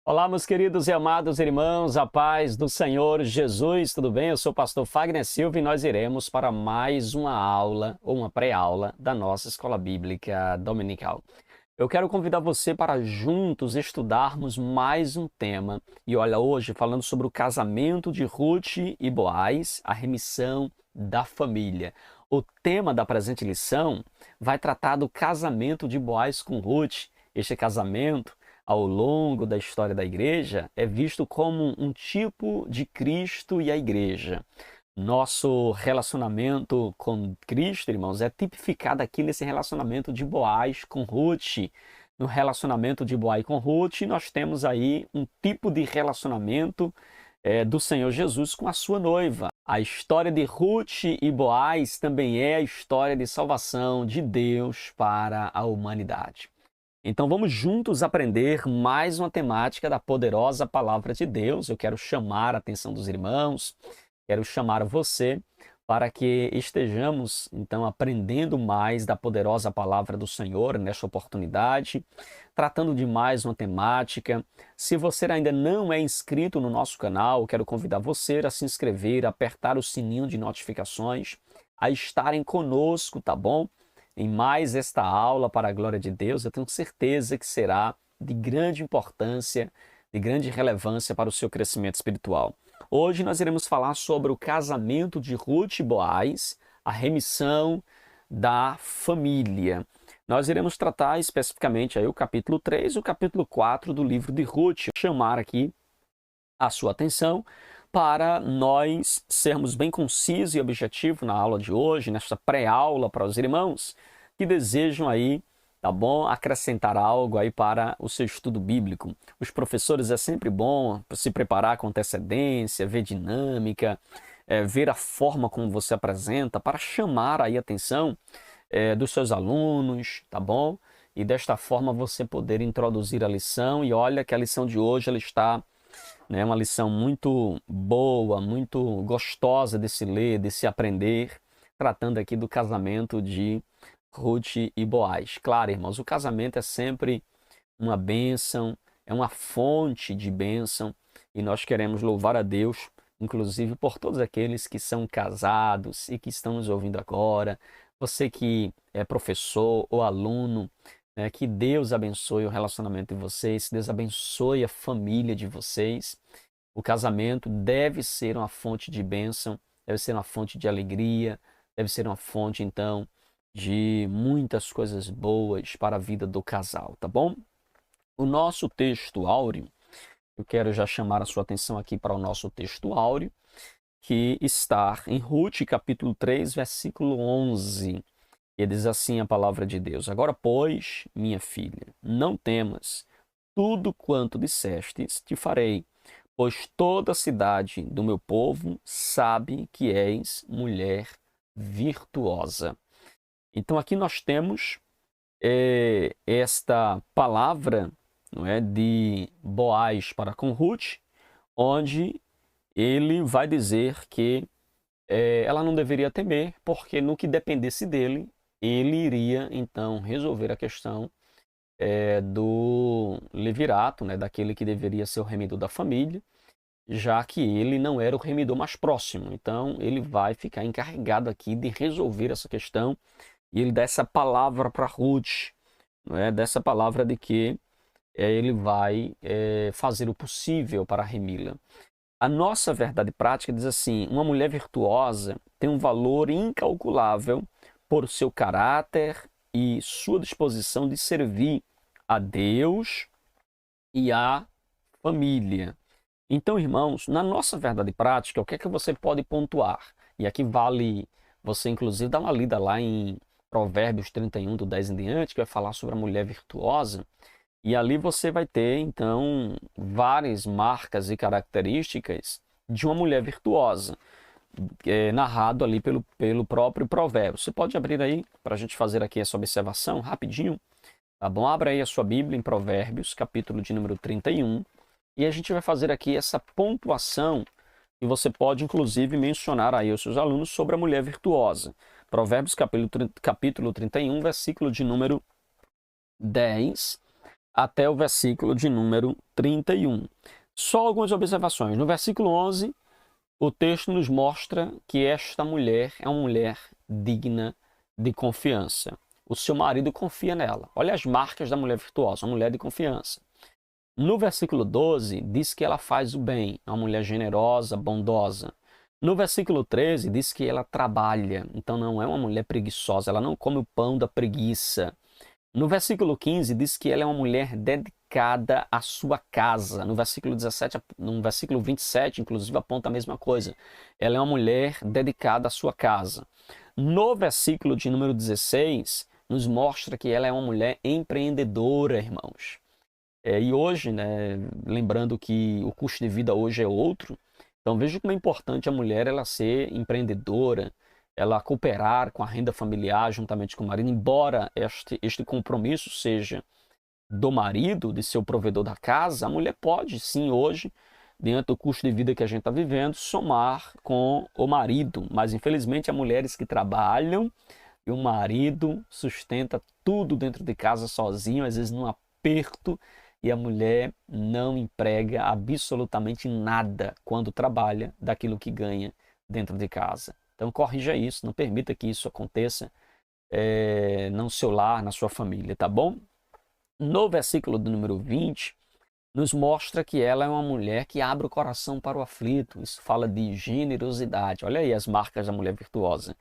Olá, meus queridos e amados irmãos, a paz do Senhor Jesus, tudo bem? Eu sou o pastor Fagner Silva e nós iremos para mais uma aula ou uma pré-aula da nossa Escola Bíblica Dominical. Eu quero convidar você para juntos estudarmos mais um tema. E olha, hoje falando sobre o casamento de Ruth e Boaz, a remissão da família. O tema da presente lição vai tratar do casamento de Boaz com Ruth. Este casamento, ao longo da história da igreja, é visto como um tipo de Cristo e a igreja. Nosso relacionamento com Cristo, irmãos, é tipificado aqui nesse relacionamento de Boaz com Ruth. No relacionamento de Boaz com Ruth, nós temos aí um tipo de relacionamento do Senhor Jesus com a sua noiva. A história de Ruth e Boaz também é a história de salvação de Deus para a humanidade. Então vamos juntos aprender mais uma temática da poderosa palavra de Deus. Eu quero chamar a atenção dos irmãos, quero chamar você para que estejamos então aprendendo mais da poderosa palavra do Senhor nesta oportunidade, tratando de mais uma temática. Se você ainda não é inscrito no nosso canal, eu quero convidar você a se inscrever, a apertar o sininho de notificações, a estarem conosco, tá bom? Em mais esta aula para a glória de Deus, eu tenho certeza que será de grande importância, de grande relevância para o seu crescimento espiritual. Hoje nós iremos falar sobre o casamento de Ruth e Boaz, a remissão da família. Nós iremos tratar especificamente aí o capítulo 3 e o capítulo 4 do livro de Ruth. Chamar aqui a sua atenção para nós sermos bem concisos e objetivos na aula de hoje, nesta pré-aula para os irmãos que desejam aí, tá bom, acrescentar algo aí para o seu estudo bíblico. Os professores é sempre bom se preparar com antecedência, ver dinâmica, ver a forma como você apresenta para chamar aí a atenção dos seus alunos, tá bom? E desta forma você poder introduzir a lição. E olha que a lição de hoje ela está uma lição muito boa, muito gostosa de se ler, de se aprender, tratando aqui do casamento de Ruth e Boaz. Claro, irmãos, o casamento é sempre uma bênção, é uma fonte de bênção, e nós queremos louvar a Deus, inclusive por todos aqueles que são casados e que estão nos ouvindo agora, você que é professor ou aluno, que Deus abençoe o relacionamento de vocês, Deus abençoe a família de vocês. O casamento deve ser uma fonte de bênção, deve ser uma fonte de alegria, deve ser uma fonte, então, de muitas coisas boas para a vida do casal, tá bom? O nosso texto áureo, eu quero já chamar a sua atenção aqui para o nosso texto áureo, que está em Ruth, capítulo 3, versículo 11. E diz assim a palavra de Deus: Agora, pois, minha filha, não temas, tudo quanto dissestes te farei, pois toda a cidade do meu povo sabe que és mulher virtuosa. Então aqui nós temos esta palavra, não é, de Boaz para com Ruth, onde ele vai dizer que ela não deveria temer, porque no que dependesse dele, ele iria então resolver a questão do levirato, daquele que deveria ser o remidor da família, já que ele não era o remidor mais próximo. Então ele vai ficar encarregado aqui de resolver essa questão, e ele dá essa palavra para Ruth, dessa palavra de que ele vai fazer o possível para remi-la. A nossa verdade prática diz assim: uma mulher virtuosa tem um valor incalculável por seu caráter e sua disposição de servir a Deus e à família. Então, irmãos, na nossa verdade prática, o que é que você pode pontuar? E aqui vale você, inclusive, dar uma lida lá em Provérbios 31, do 10 em diante, que vai falar sobre a mulher virtuosa. E ali você vai ter, então, várias marcas e características de uma mulher virtuosa, narrado ali pelo próprio provérbio. Você pode abrir aí para a gente fazer aqui essa observação rapidinho, tá bom? Abra aí a sua Bíblia em Provérbios, capítulo de número 31, e a gente vai fazer aqui essa pontuação, e você pode, inclusive, mencionar aí aos seus alunos sobre a mulher virtuosa. Provérbios, capítulo 31, versículo de número 10, até o versículo de número 31. Só algumas observações. No versículo 11, o texto nos mostra que esta mulher é uma mulher digna de confiança. O seu marido confia nela. Olha as marcas da mulher virtuosa, uma mulher de confiança. No versículo 12, diz que ela faz o bem, é uma mulher generosa, bondosa. No versículo 13, diz que ela trabalha, então não é uma mulher preguiçosa, ela não come o pão da preguiça. No versículo 15, diz que ela é uma mulher dedicada à sua casa. No versículo 17, no versículo 27, inclusive, aponta a mesma coisa. Ela é uma mulher dedicada à sua casa. No versículo de número 16, nos mostra que ela é uma mulher empreendedora, irmãos. E hoje, né, lembrando que o custo de vida hoje é outro, então veja como é importante a mulher ela ser empreendedora, ela cooperar com a renda familiar juntamente com o marido, embora este compromisso seja do marido, de ser o provedor da casa, a mulher pode sim hoje, diante do custo de vida que a gente está vivendo, somar com o marido, mas infelizmente há mulheres que trabalham e o marido sustenta tudo dentro de casa sozinho, às vezes num aperto, e a mulher não emprega absolutamente nada quando trabalha daquilo que ganha dentro de casa. Então corrija isso, não permita que isso aconteça no seu lar, na sua família, tá bom? No versículo do número 20, nos mostra que ela é uma mulher que abre o coração para o aflito. Isso fala de generosidade. Olha aí as marcas da mulher virtuosa.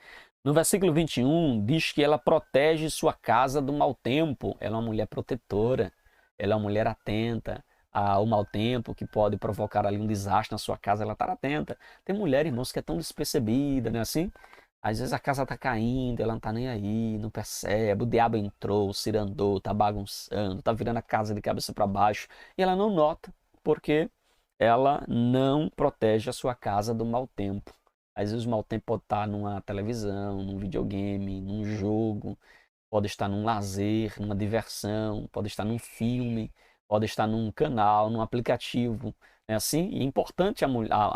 No versículo 21, diz que ela protege sua casa do mau tempo. Ela é uma mulher protetora. Ela é uma mulher atenta ao mau tempo que pode provocar ali um desastre na sua casa. Ela está atenta. Tem mulher, irmãos, que é tão despercebida, não é assim? Às vezes a casa está caindo, ela não está nem aí, não percebe. O diabo entrou, cirandou, está bagunçando, está virando a casa de cabeça para baixo. E ela não nota, porque ela não protege a sua casa do mau tempo. Às vezes o mau tempo pode estar numa televisão, num videogame, num jogo, pode estar num lazer, numa diversão, pode estar num filme, pode estar num canal, num aplicativo. É assim? E é importante a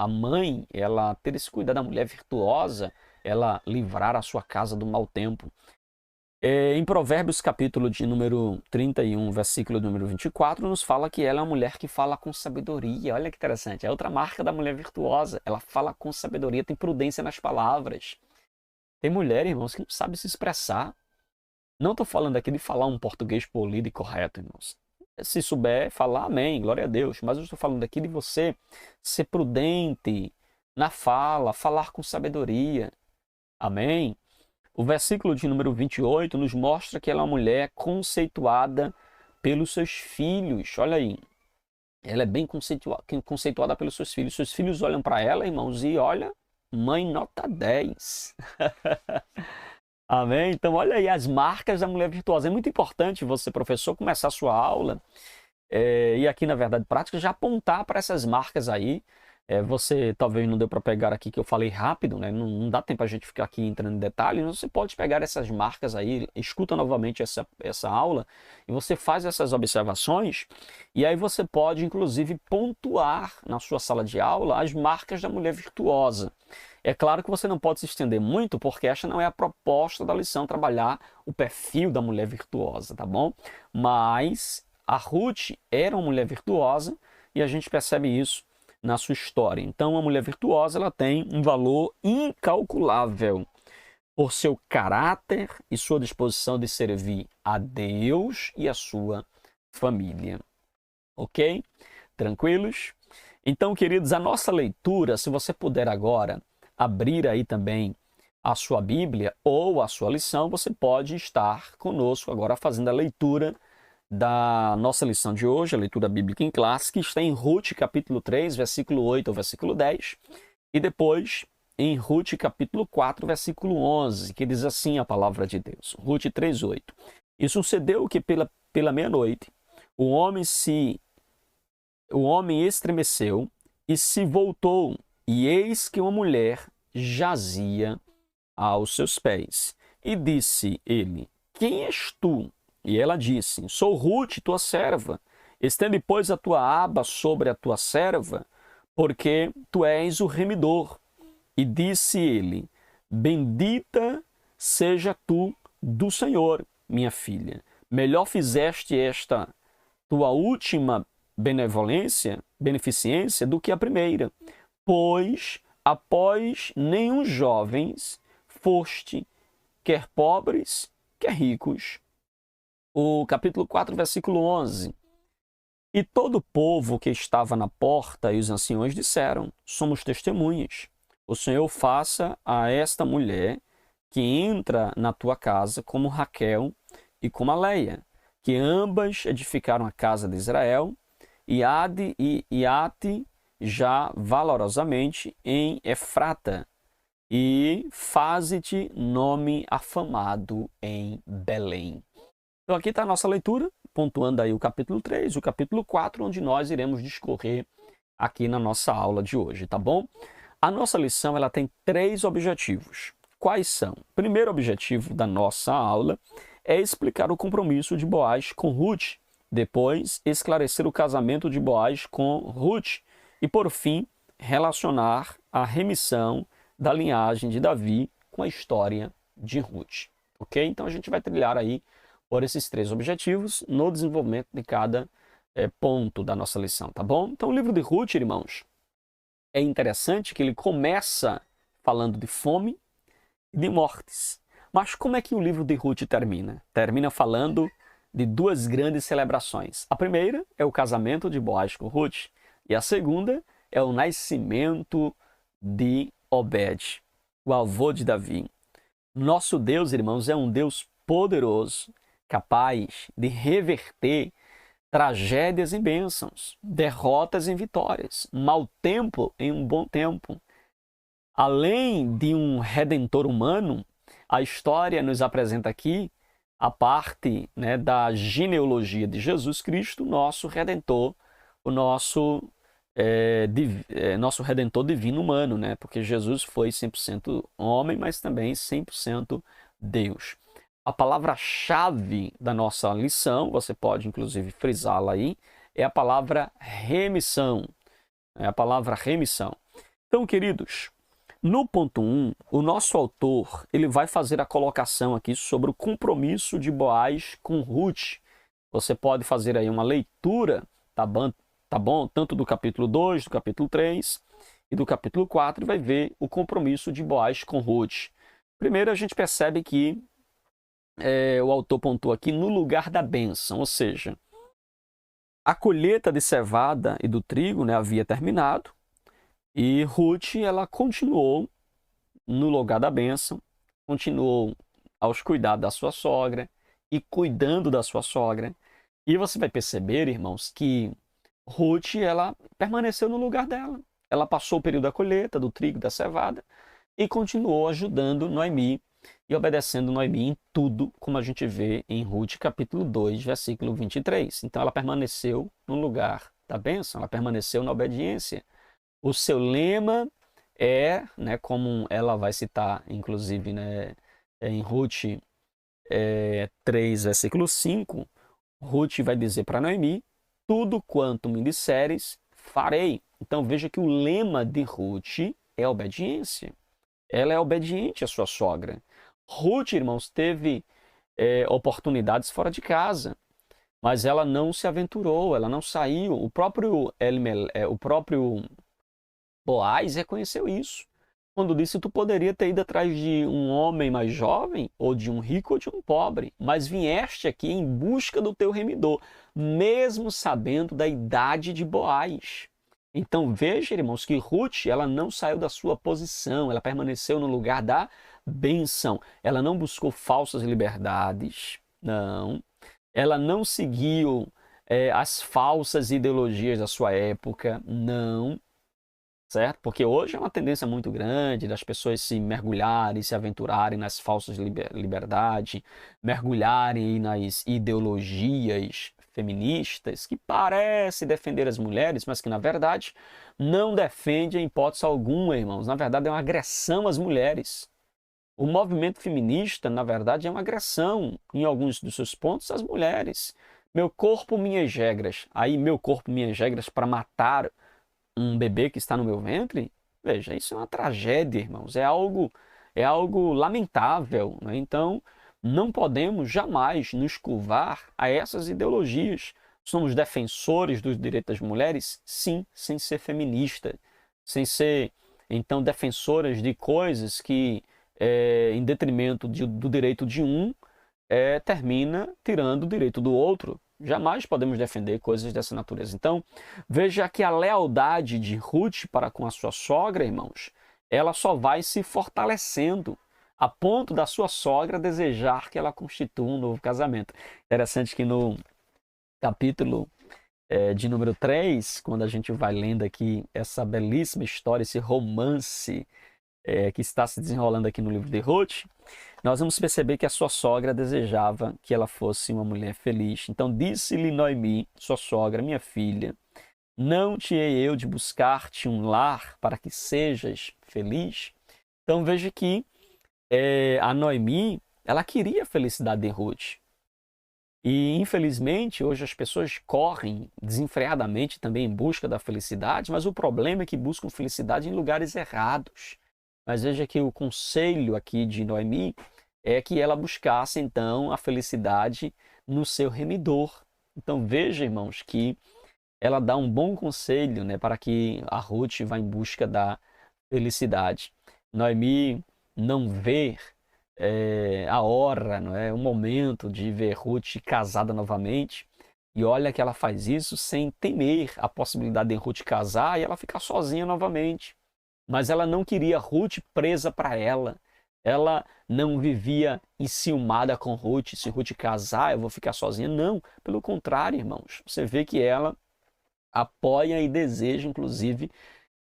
mãe ela ter esse cuidado da mulher virtuosa, ela livrar a sua casa do mau tempo. Em Provérbios, capítulo de número 31, versículo número 24, nos fala que ela é uma mulher que fala com sabedoria. Olha que interessante, é outra marca da mulher virtuosa. Ela fala com sabedoria, tem prudência nas palavras. Tem mulher, irmãos, que não sabe se expressar. Não estou falando aqui de falar um português polido e correto, irmãos. Se souber falar, amém, glória a Deus. Mas eu estou falando aqui de você ser prudente na fala, falar com sabedoria. Amém? O versículo de número 28 nos mostra que ela é uma mulher conceituada pelos seus filhos. Olha aí. Ela é bem conceituada pelos seus filhos. Seus filhos olham para ela, irmãos, e olha, mãe nota 10. Amém? Então, olha aí as marcas da mulher virtuosa. É muito importante você, professor, começar a sua aula e aqui, na verdade, prática, já apontar para essas marcas aí. Você talvez não deu para pegar aqui que eu falei rápido, né? Não dá tempo a gente ficar aqui entrando em detalhes. Você pode pegar essas marcas aí, escuta novamente essa aula e você faz essas observações e aí você pode, inclusive, pontuar na sua sala de aula as marcas da mulher virtuosa. É claro que você não pode se estender muito, porque esta não é a proposta da lição, trabalhar o perfil da mulher virtuosa, tá bom? Mas a Ruth era uma mulher virtuosa e a gente percebe isso na sua história. Então, a mulher virtuosa ela tem um valor incalculável por seu caráter e sua disposição de servir a Deus e a sua família. Ok? Tranquilos? Então, queridos, a nossa leitura, se você puder agora abrir aí também a sua Bíblia ou a sua lição, você pode estar conosco agora fazendo a leitura da nossa lição de hoje, a leitura bíblica em classe, que está em Ruth capítulo 3, versículo 8 ao versículo 10, e depois em Ruth capítulo 4, versículo 11, que diz assim a palavra de Deus. Ruth 3, 8. E sucedeu que pela meia-noite o homem estremeceu e se voltou, e eis que uma mulher jazia aos seus pés. E disse ele: Quem és tu? E ela disse: Sou Ruth, tua serva. Estende, pois, a tua aba sobre a tua serva, porque tu és o remidor. E disse ele: Bendita seja tu do Senhor, minha filha. Melhor fizeste esta tua última beneficência do que a primeira, pois após nenhum jovens foste, quer pobres, quer ricos. O capítulo 4, versículo 11. E todo o povo que estava na porta e os anciões disseram: somos testemunhas. O Senhor faça a esta mulher que entra na tua casa como Raquel e como a Leia, que ambas edificaram a casa de Israel, e ate já valorosamente em Efrata, e faze-te nome afamado em Belém. Então aqui está a nossa leitura, pontuando aí o capítulo 3, o capítulo 4, onde nós iremos discorrer aqui na nossa aula de hoje, tá bom? A nossa lição ela tem 3 objetivos. Quais são? O primeiro objetivo da nossa aula é explicar o compromisso de Boaz com Ruth, depois esclarecer o casamento de Boaz com Ruth e, por fim, relacionar a remissão da linhagem de Davi com a história de Ruth. Ok? Então a gente vai trilhar aí por esses 3 objetivos no desenvolvimento de cada ponto da nossa lição, tá bom? Então o livro de Ruth, irmãos, é interessante que ele começa falando de fome e de mortes. Mas como é que o livro de Ruth termina? Termina falando de 2 grandes celebrações. A primeira é o casamento de Boaz com Ruth e a segunda é o nascimento de Obed, o avô de Davi. Nosso Deus, irmãos, é um Deus poderoso, capaz de reverter tragédias em bênçãos, derrotas em vitórias, mau tempo em um bom tempo. Além de um redentor humano, a história nos apresenta aqui a parte, né, da genealogia de Jesus Cristo, nosso redentor, o nosso redentor divino humano, né? Porque Jesus foi 100% homem, mas também 100% Deus. A palavra-chave da nossa lição, você pode inclusive frisá-la aí, é a palavra remissão. É a palavra remissão. Então, queridos, no ponto 1, o nosso autor ele vai fazer a colocação aqui sobre o compromisso de Boaz com Ruth. Você pode fazer aí uma leitura, tá bom? Tanto do capítulo 2, do capítulo 3 e do capítulo 4, e vai ver o compromisso de Boaz com Ruth. Primeiro, a gente percebe que o autor pontua aqui no lugar da bênção, ou seja, a colheita de cevada e do trigo, né, havia terminado, e Ruth ela continuou no lugar da bênção, continuou aos cuidados da sua sogra e cuidando da sua sogra. E você vai perceber, irmãos, que Ruth ela permaneceu no lugar dela. Ela passou o período da colheita, do trigo, da cevada, e continuou ajudando Noemi e obedecendo Noemi em tudo, como a gente vê em Ruth capítulo 2, versículo 23. Então ela permaneceu no lugar da bênção, ela permaneceu na obediência. O seu lema é, né, como ela vai citar, inclusive, né, em Ruth 3, versículo 5, Ruth vai dizer para Noemi: tudo quanto me disseres, farei. Então veja que o lema de Ruth é obediência. Ela é obediente à sua sogra. Ruth, irmãos, teve oportunidades fora de casa, mas ela não se aventurou, ela não saiu. O próprio Boaz reconheceu isso, quando disse: tu poderia ter ido atrás de um homem mais jovem, ou de um rico, ou de um pobre, mas vieste aqui em busca do teu remidor, mesmo sabendo da idade de Boaz. Então veja, irmãos, que Ruth ela não saiu da sua posição, ela permaneceu no lugar da bênção. Ela não buscou falsas liberdades, não. Ela não seguiu as falsas ideologias da sua época, não. Certo? Porque hoje é uma tendência muito grande das pessoas se mergulharem, se aventurarem nas falsas liberdades, mergulharem nas ideologias feministas que parecem defender as mulheres, mas que na verdade não defende em hipótese alguma, irmãos. Na verdade é uma agressão às mulheres. O movimento feminista, na verdade, é uma agressão, em alguns dos seus pontos, às mulheres. Meu corpo, minhas regras. Aí, meu corpo, minhas regras para matar um bebê que está no meu ventre? Veja, isso é uma tragédia, irmãos. É algo lamentável, né? Então, não podemos jamais nos curvar a essas ideologias. somos defensores dos direitos das mulheres? Sim, sem ser feminista, sem ser, então, defensoras de coisas que, em detrimento do direito de um, termina tirando o direito do outro. Jamais podemos defender coisas dessa natureza. Então, veja que a lealdade de Ruth para com a sua sogra, irmãos, ela só vai se fortalecendo a ponto da sua sogra desejar que ela constitua um novo casamento. Interessante que no capítulo de número 3, quando a gente vai lendo aqui essa belíssima história, esse romance que está se desenrolando aqui no livro de Ruth, nós vamos perceber que a sua sogra desejava que ela fosse uma mulher feliz. Então disse-lhe Noemi, sua sogra, minha filha, não te hei eu de buscar-te um lar para que sejas feliz? Então veja que a Noemi, ela queria a felicidade de Ruth. E, infelizmente, hoje as pessoas correm desenfreadamente também em busca da felicidade, mas o problema é que buscam felicidade em lugares errados. Mas veja que o conselho aqui de Noemi é que ela buscasse, então, a felicidade no seu remidor. Então, veja, irmãos, que ela dá um bom conselho, né, para que a Ruth vá em busca da felicidade. Noemi não vê a hora, não é? O momento de ver Ruth casada novamente. E olha que ela faz isso sem temer a possibilidade de Ruth casar e ela ficar sozinha novamente. Mas ela não queria Ruth presa para ela. Ela não vivia enciumada com Ruth. Se Ruth casar, eu vou ficar sozinha. Não, pelo contrário, irmãos. Você vê que ela apoia e deseja, inclusive,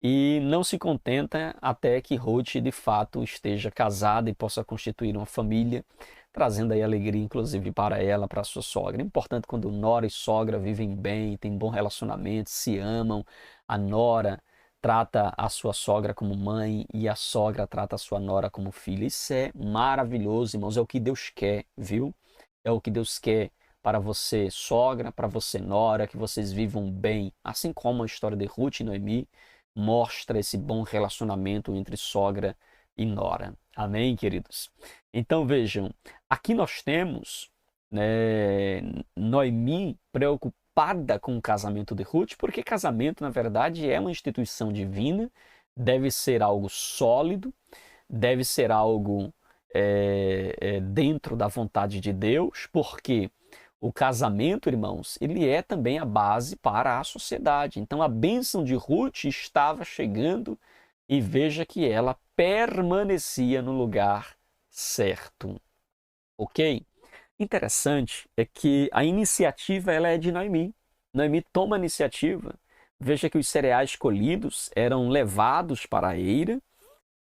e não se contenta até que Ruth, de fato, esteja casada e possa constituir uma família, trazendo aí alegria, inclusive, para ela, para a sua sogra. É importante quando nora e sogra vivem bem, têm bom relacionamento, se amam. A nora trata a sua sogra como mãe e a sogra trata a sua nora como filha. Isso é maravilhoso, irmãos. É o que Deus quer, viu? É o que Deus quer para você, sogra, para você, nora, que vocês vivam bem. Assim como a história de Ruth e Noemi mostra esse bom relacionamento entre sogra e nora. Amém, queridos? Então vejam, aqui nós temos, né, Noemi preocupada com o casamento de Ruth, porque casamento, na verdade, é uma instituição divina, deve ser algo sólido, deve ser algo dentro da vontade de Deus, porque o casamento, irmãos, ele é também a base para a sociedade. Então a bênção de Ruth estava chegando e veja que ela permanecia no lugar certo. Ok? Interessante é que a iniciativa ela é de Noemi. Noemi toma a iniciativa. Veja que os cereais colhidos eram levados para a eira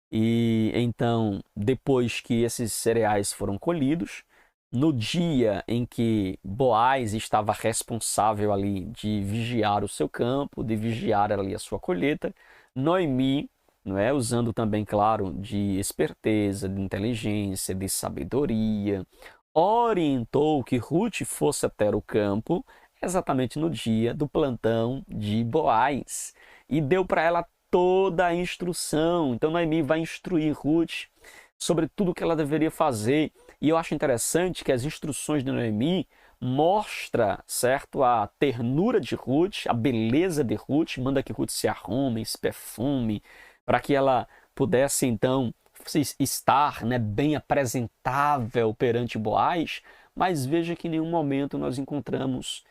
e então, depois que esses cereais foram colhidos, no dia em que Boaz estava responsável ali de vigiar o seu campo, de vigiar ali a sua colheita, Noemi, não é, usando também, claro, de esperteza, de inteligência, de sabedoria, orientou que Ruth fosse até o campo exatamente no dia do plantão de Boaz e deu para ela toda a instrução. Então Noemi vai instruir Ruth sobre tudo o que ela deveria fazer. E eu acho interessante que as instruções de Noemi mostra, certo, a ternura de Ruth, a beleza de Ruth, manda que Ruth se arrume, se perfume, para que ela pudesse então estar, né, bem apresentável perante Boaz. Mas veja que em nenhum momento nós encontramos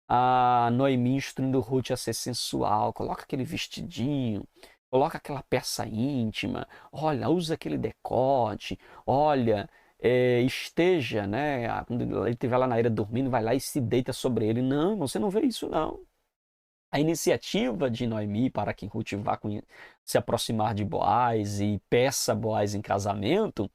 a Noemi instruindo Ruth a ser sensual. Coloca aquele vestidinho, coloca aquela peça íntima, olha, usa aquele decote, olha, esteja, né? Quando ele estiver lá na eira dormindo, vai lá e se deita sobre ele. Não, você não vê isso, não. A iniciativa de Noemi para que Ruth vá se aproximar de Boaz e peça Boaz em casamento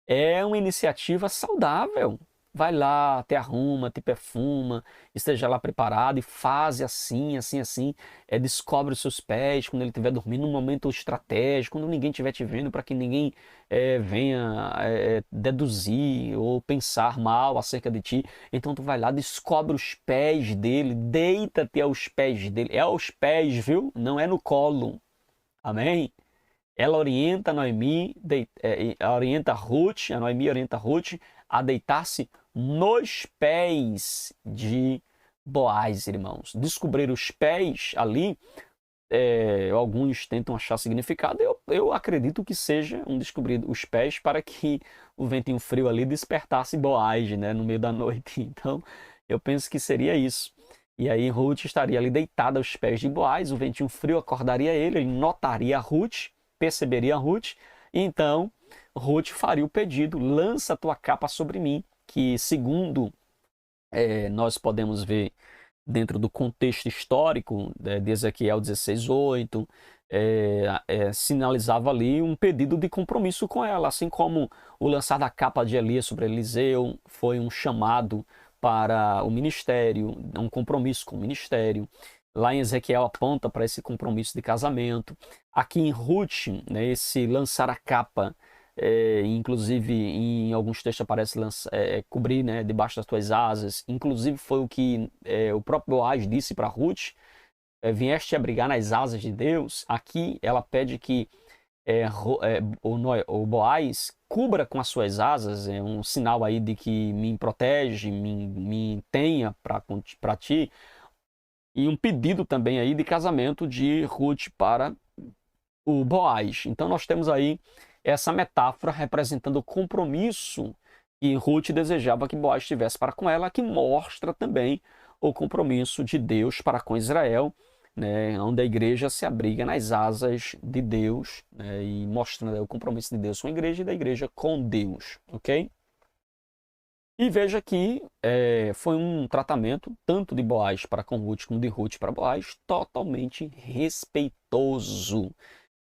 é uma iniciativa saudável. Vai lá, te arruma, te perfuma, esteja lá preparado e faz assim, assim, assim. Descobre os seus pés quando ele estiver dormindo, num momento estratégico, quando ninguém estiver te vendo, para que ninguém venha deduzir ou pensar mal acerca de ti. Então tu vai lá, descobre os pés dele, deita-te aos pés dele. É aos pés, viu? Não é no colo. Amém? Ela orienta a Noemi, orienta Ruth, a Noemi orienta Ruth a deitar-se nos pés de Boaz, irmãos. Descobrir os pés ali, alguns tentam achar significado. Eu acredito que seja um descobrir os pés para que o ventinho frio ali despertasse Boaz, né, no meio da noite. Então, eu penso que seria isso. E aí Ruth estaria ali deitada aos pés de Boaz, o ventinho frio acordaria ele notaria a Ruth, perceberia a Ruth, e então Ruth faria o pedido: lança a tua capa sobre mim, que segundo nós podemos ver dentro do contexto histórico de Ezequiel 16:8, sinalizava ali um pedido de compromisso com ela, assim como o lançar da capa de Elias sobre Eliseu foi um chamado para o ministério, um compromisso com o ministério. Lá em Ezequiel aponta para esse compromisso de casamento. Aqui em Ruth, né, esse lançar a capa, inclusive em alguns textos aparece cobrir, né, debaixo das tuas asas. Inclusive foi o que o próprio Boaz disse para Ruth: vieste abrigar nas asas de Deus. Aqui ela pede que o Boaz cubra com as suas asas, é um sinal aí de que me protege, me tenha para ti, e um pedido também aí de casamento de Ruth para o Boaz. Então nós temos aí essa metáfora representando o compromisso que Ruth desejava que Boaz tivesse para com ela, que mostra também o compromisso de Deus para com Israel, né, onde a igreja se abriga nas asas de Deus, né, e mostrando o compromisso de Deus com a igreja e da igreja com Deus, ok? E veja que foi um tratamento tanto de Boaz para com Ruth como de Ruth para Boaz totalmente respeitoso.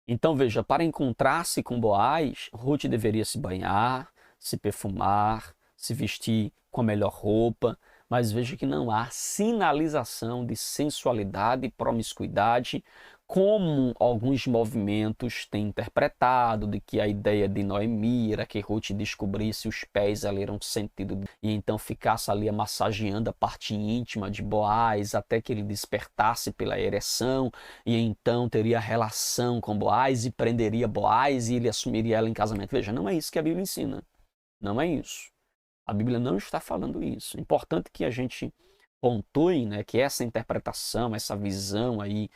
Então veja, para encontrar-se com Boaz, Ruth deveria se banhar, se perfumar, se vestir com a melhor roupa, mas veja que não há sinalização de sensualidade e promiscuidade, como alguns movimentos têm interpretado, de que a ideia de Noemi era que Ruth descobrisse os pés ali eram sentido e então ficasse ali massageando a parte íntima de Boaz até que ele despertasse pela ereção e então teria relação com Boaz e prenderia Boaz e ele assumiria ela em casamento. Veja, não é isso que a Bíblia ensina. Não é isso. A Bíblia não está falando isso. É importante que a gente pontue, né, que essa interpretação, essa visão aí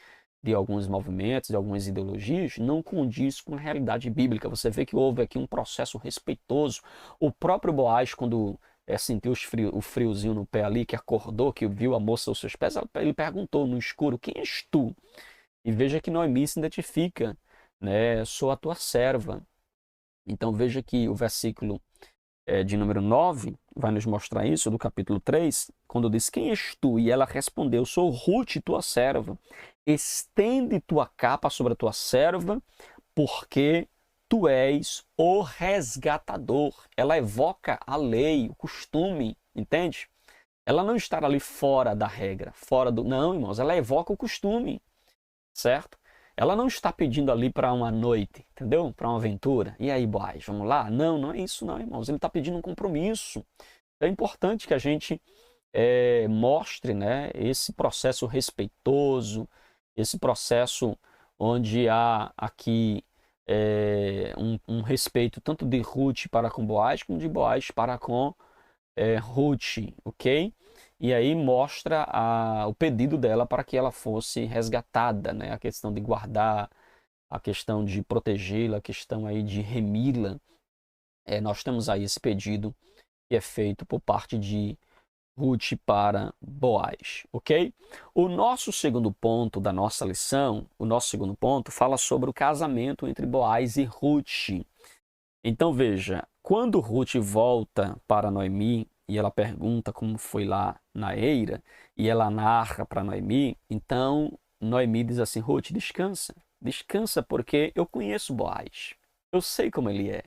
de alguns movimentos, de algumas ideologias, não condiz com a realidade bíblica. Você vê que houve aqui um processo respeitoso. O próprio Boaz, quando sentiu o friozinho no pé ali, que acordou, que viu a moça aos seus pés, ele perguntou no escuro: quem és tu? E veja que Noemi se identifica, né, sou a tua serva. Então veja que o versículo de número 9 vai nos mostrar isso, do capítulo 3, quando diz: quem és tu? E ela respondeu: sou Ruth, tua serva. Estende tua capa sobre a tua serva, porque tu és o resgatador. Ela evoca a lei, o costume, entende? Ela não está ali fora da regra, fora do... Não, irmãos, ela evoca o costume, certo? Ela não está pedindo ali para uma noite, entendeu? Para uma aventura. E aí, Boaz, vamos lá? Não, não é isso não, irmãos. Ele está pedindo um compromisso. É importante que a gente mostre, né, esse processo respeitoso, esse processo onde há aqui um respeito tanto de Ruth para com Boaz, como de Boaz para com Ruth, ok? E aí mostra o pedido dela para que ela fosse resgatada, né? A questão de guardar, a questão de protegê-la, a questão aí de remi-la. Nós temos aí esse pedido que é feito por parte de Ruth para Boaz, ok? O nosso segundo ponto da nossa lição, o nosso segundo ponto, fala sobre o casamento entre Boaz e Ruth. Então veja, quando Ruth volta para Noemi e ela pergunta como foi lá na eira, e ela narra para Noemi, então Noemi diz assim: Ruth, descansa, descansa porque eu conheço Boaz, eu sei como ele é,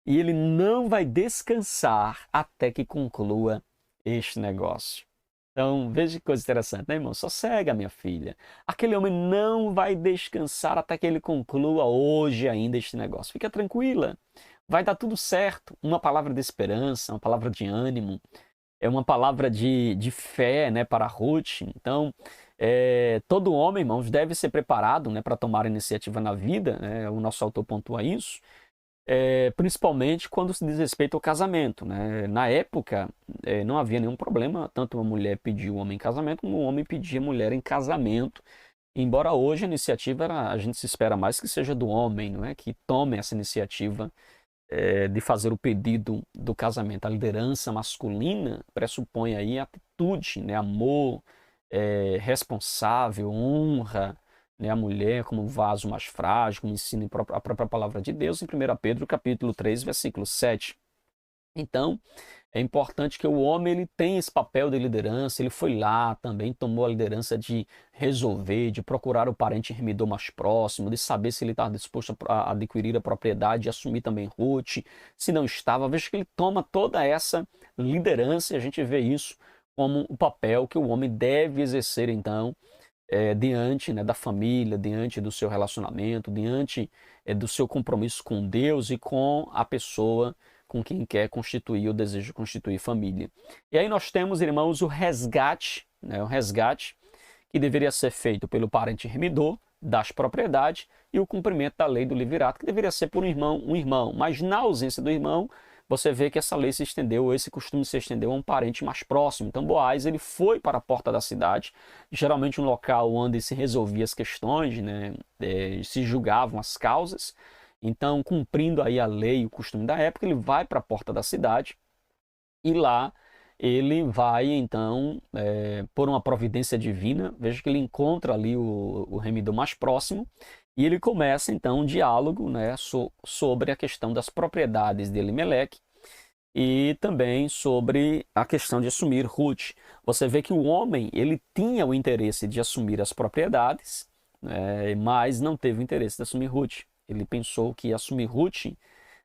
e ele não vai descansar até que conclua este negócio. Então, veja que coisa interessante, né, irmão? Sossega, minha filha. Aquele homem não vai descansar até que ele conclua hoje ainda este negócio. Fica tranquila. Vai dar tudo certo. Uma palavra de esperança, uma palavra de ânimo, é uma palavra de fé, né, para Ruth. Então, todo homem, irmãos, deve ser preparado, né, para tomar iniciativa na vida, né? O nosso autor pontua isso. principalmente quando se diz respeito ao casamento, né? Na época, não havia nenhum problema, tanto uma mulher pedir o homem em casamento, como o homem pedir a mulher em casamento, embora hoje a iniciativa, a gente se espera mais que seja do homem, não é? Que tome essa iniciativa de fazer o pedido do casamento. A liderança masculina pressupõe aí atitude, né? Amor, responsável, honra, né? A mulher como vaso mais frágil, como ensina a própria palavra de Deus em 1 Pedro capítulo 3, versículo 7. Então, é importante que o homem ele tenha esse papel de liderança, ele foi lá também, tomou a liderança de resolver, de procurar o parente remidor mais próximo, de saber se ele estava disposto a adquirir a propriedade e assumir também Ruth, se não estava. Veja que ele toma toda essa liderança e a gente vê isso como o papel que o homem deve exercer, então, diante, né, da família, diante do seu relacionamento, diante do seu compromisso com Deus e com a pessoa com quem quer constituir ou deseja constituir família. E aí nós temos, irmãos, o resgate, né, o resgate que deveria ser feito pelo parente remidor das propriedades e o cumprimento da lei do levirato, que deveria ser por um irmão. Mas na ausência do irmão, você vê que essa lei se estendeu, esse costume se estendeu a um parente mais próximo. Então Boaz ele foi para a porta da cidade, geralmente um local onde se resolvia as questões, né, se julgavam as causas. Então, cumprindo aí a lei e o costume da época, ele vai para a porta da cidade e lá ele vai, então, por uma providência divina, veja que ele encontra ali o remidor mais próximo e ele começa, então, um diálogo, né, sobre a questão das propriedades de Elimeleque e também sobre a questão de assumir Ruth. Você vê que o homem ele tinha o interesse de assumir as propriedades, mas não teve o interesse de assumir Ruth. Ele pensou que assumir Ruth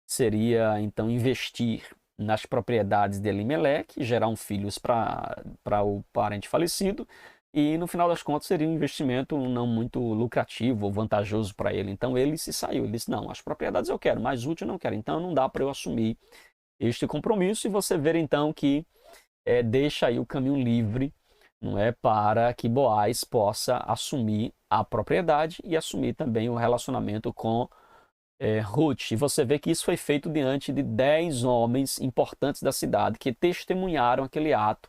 seria, então, investir nas propriedades de Elimeleque, gerar filhos para o parente falecido, e no final das contas seria um investimento não muito lucrativo ou vantajoso para ele. Então ele se saiu, ele disse, não, as propriedades eu quero, mas Ruth eu não quero, então não dá para eu assumir este compromisso. E você vê então que deixa aí o caminho livre, não é, para que Boaz possa assumir a propriedade e assumir também o relacionamento com Ruth. E você vê que isso foi feito diante de 10 homens importantes da cidade que testemunharam aquele ato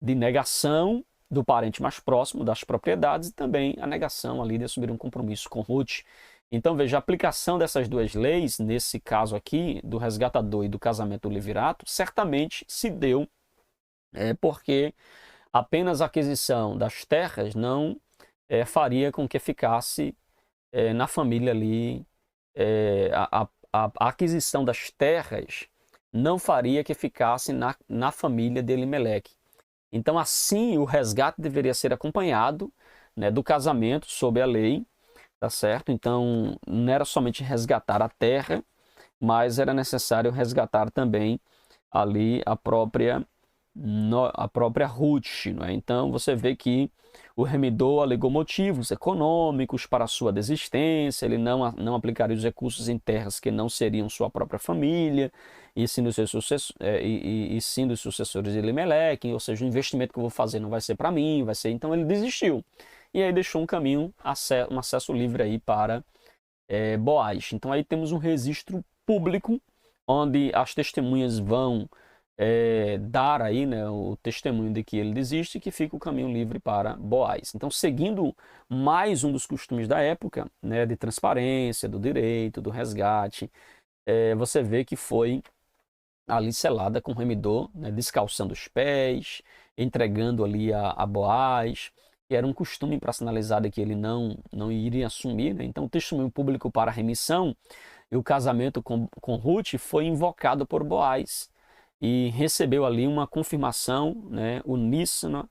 de negação do parente mais próximo das propriedades e também a negação ali de assumir um compromisso com Ruth. Então veja, a aplicação dessas duas leis, nesse caso aqui, do resgatador e do casamento do levirato, certamente se deu porque apenas a aquisição das terras não faria com que ficasse na família ali, a aquisição das terras não faria que ficasse na família de Elimeleque. Então, assim, o resgate deveria ser acompanhado, né, do casamento sob a lei, tá certo? Então, não era somente resgatar a terra, mas era necessário resgatar também ali a própria Ruth, não é? Então você vê que o remidor alegou motivos econômicos para a sua desistência, ele não aplicaria os recursos em terras que não seriam sua própria família, e sim dos sucessores de Elimeleque, ou seja, o investimento que eu vou fazer não vai ser para mim, vai ser. Então ele desistiu. E aí deixou um caminho, um acesso livre aí para Boaz. Então aí temos um registro público, onde as testemunhas vão dar aí, né, o testemunho de que ele desiste e que fica o caminho livre para Boaz. Então, seguindo mais um dos costumes da época, né, de transparência, do direito, do resgate, você vê que foi ali selada com o remidor, né, descalçando os pés, entregando ali a Boaz, que era um costume para sinalizar de que ele não iria assumir, né? Então, o testemunho público para a remissão e o casamento com Ruth foi invocado por Boaz, e recebeu ali uma confirmação, né, uníssona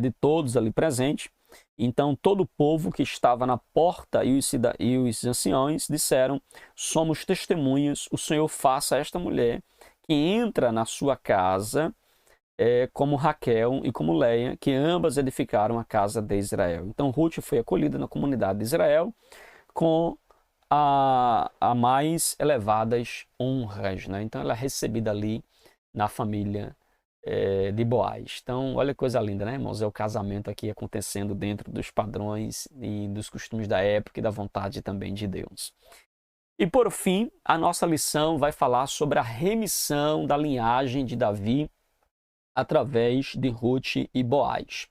de todos ali presentes. Então todo o povo que estava na porta e os anciões disseram: somos testemunhas, o Senhor faça a esta mulher que entra na sua casa como Raquel e como Leia, que ambas edificaram a casa de Israel. Então Ruth foi acolhida na comunidade de Israel com a mais elevadas honras, né? Então ela é recebida ali na família de Boaz. Então, olha que coisa linda, né, irmãos? É o casamento aqui acontecendo dentro dos padrões e dos costumes da época e da vontade também de Deus. E por fim, a nossa lição vai falar sobre a remissão da linhagem de Davi através de Ruth e Boaz.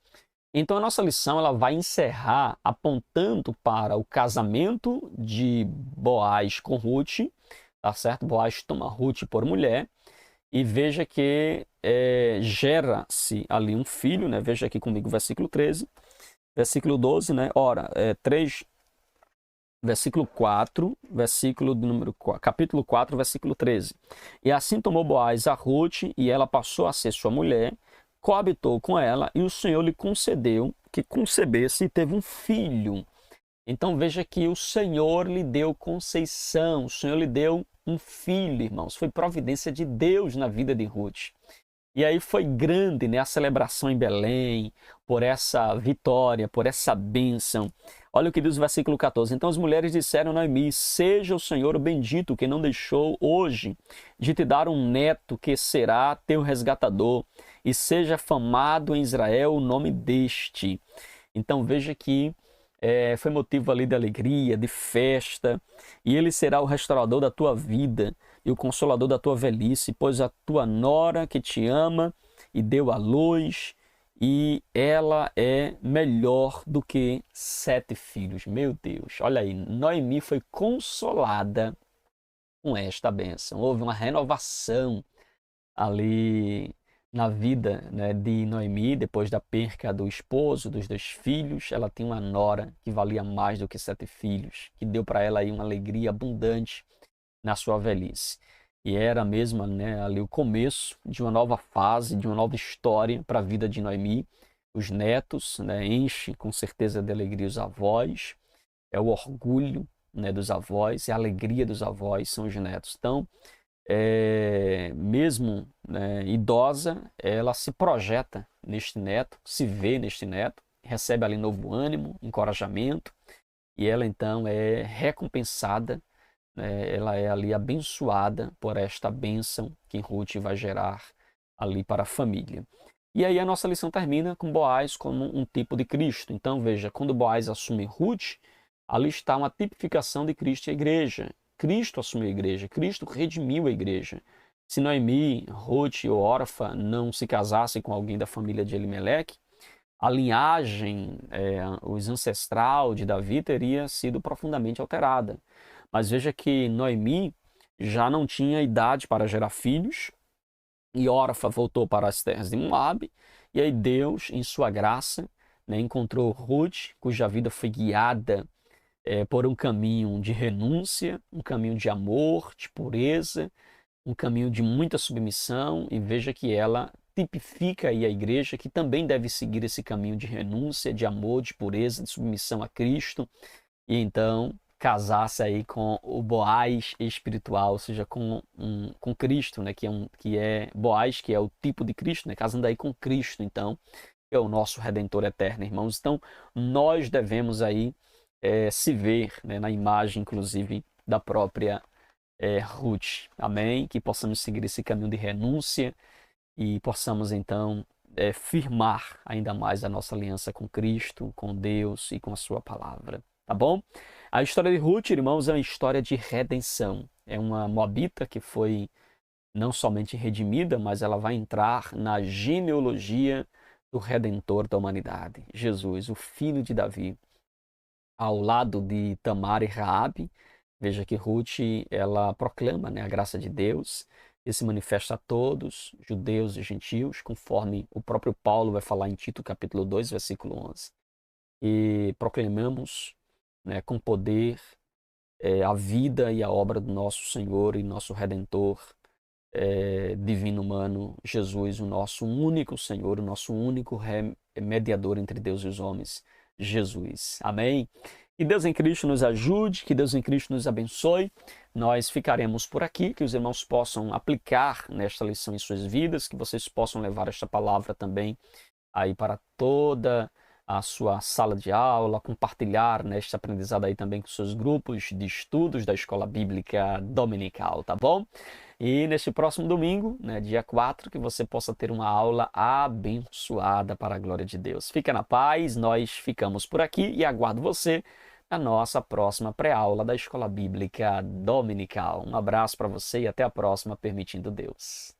Então a nossa lição ela vai encerrar apontando para o casamento de Boaz com Ruth, tá certo? Boaz toma Ruth por mulher e veja que gera-se ali um filho, né? Veja aqui comigo o versículo 13, versículo 12, né? Ora, 3, versículo 4, versículo de número 4, capítulo 4, versículo 13. E assim tomou Boaz a Ruth, e ela passou a ser sua mulher, coabitou com ela, e o Senhor lhe concedeu que concebesse e teve um filho. Então veja que o Senhor lhe deu conceição, o Senhor lhe deu um filho, irmãos. Foi providência de Deus na vida de Ruth. E aí foi grande, né, a celebração em Belém, por essa vitória, por essa bênção. Olha o que diz o versículo 14. Então as mulheres disseram a Noemi: seja o Senhor bendito, que não deixou hoje de te dar um neto que será teu resgatador, e seja famado em Israel o nome deste. Então veja que foi motivo ali de alegria, de festa, e ele será o restaurador da tua vida e o consolador da tua velhice, pois a tua nora que te ama e deu à luz, e ela é melhor do que 7 filhos. Meu Deus, olha aí, Noemi foi consolada com esta bênção. Houve uma renovação ali na vida, né, de Noemi, depois da perca do esposo, dos 2 filhos. Ela tinha uma nora que valia mais do que 7 filhos, que deu para ela aí uma alegria abundante na sua velhice. E era mesmo, né, ali o começo de uma nova fase, de uma nova história para a vida de Noemi. Os netos, né, enchem com certeza de alegria os avós, é o orgulho, né, dos avós, e a alegria dos avós são os netos. Então, mesmo, né, idosa, ela se projeta neste neto, se vê neste neto, recebe ali novo ânimo, encorajamento, e ela então é recompensada, né, ela é ali abençoada por esta bênção que Ruth vai gerar ali para a família. E aí a nossa lição termina com Boaz como um tipo de Cristo. Então veja, quando Boaz assume Ruth, ali está uma tipificação de Cristo e a igreja. Cristo assumiu a igreja, Cristo redimiu a igreja. Se Noemi, Ruth ou Orfa não se casassem com alguém da família de Elimeleque, a linhagem, os ancestral de Davi teria sido profundamente alterada. Mas veja que Noemi já não tinha idade para gerar filhos, e Orfa voltou para as terras de Moabe, e aí Deus, em sua graça, né, encontrou Ruth, cuja vida foi guiada por um caminho de renúncia, um caminho de amor, de pureza, um caminho de muita submissão, e veja que ela tipifica aí a igreja, que também deve seguir esse caminho de renúncia, de amor, de pureza, de submissão a Cristo, e então casar-se aí com o Boaz espiritual, ou seja, com Cristo, né, que é Boaz, que é o tipo de Cristo, né, casando aí com Cristo, então, é o nosso Redentor eterno, irmãos. Então, nós devemos aí se ver, né, na imagem, inclusive, da própria Ruth. Amém? Que possamos seguir esse caminho de renúncia e possamos, então, firmar ainda mais a nossa aliança com Cristo, com Deus e com a sua palavra. Tá bom? A história de Ruth, irmãos, é uma história de redenção. É uma moabita que foi não somente redimida, mas ela vai entrar na genealogia do Redentor da humanidade, Jesus, o filho de Davi, ao lado de Tamar e Raabe. Veja que Ruth, ela proclama, né, a graça de Deus e se manifesta a todos, judeus e gentios, conforme o próprio Paulo vai falar em Tito capítulo 2, versículo 11. E proclamamos, né, com poder a vida e a obra do nosso Senhor e nosso Redentor, divino humano, Jesus, o nosso único Senhor, o nosso único mediador entre Deus e os homens, Jesus. Amém? Que Deus em Cristo nos ajude, que Deus em Cristo nos abençoe. Nós ficaremos por aqui, que os irmãos possam aplicar nesta lição em suas vidas, que vocês possam levar esta palavra também aí para toda a sua sala de aula, compartilhar neste aprendizado aí também com seus grupos de estudos da Escola Bíblica Dominical, tá bom? E neste próximo domingo, né, dia 4, que você possa ter uma aula abençoada para a glória de Deus. Fica na paz, nós ficamos por aqui e aguardo você a nossa próxima pré-aula da Escola Bíblica Dominical. Um abraço para você e até a próxima, permitindo Deus.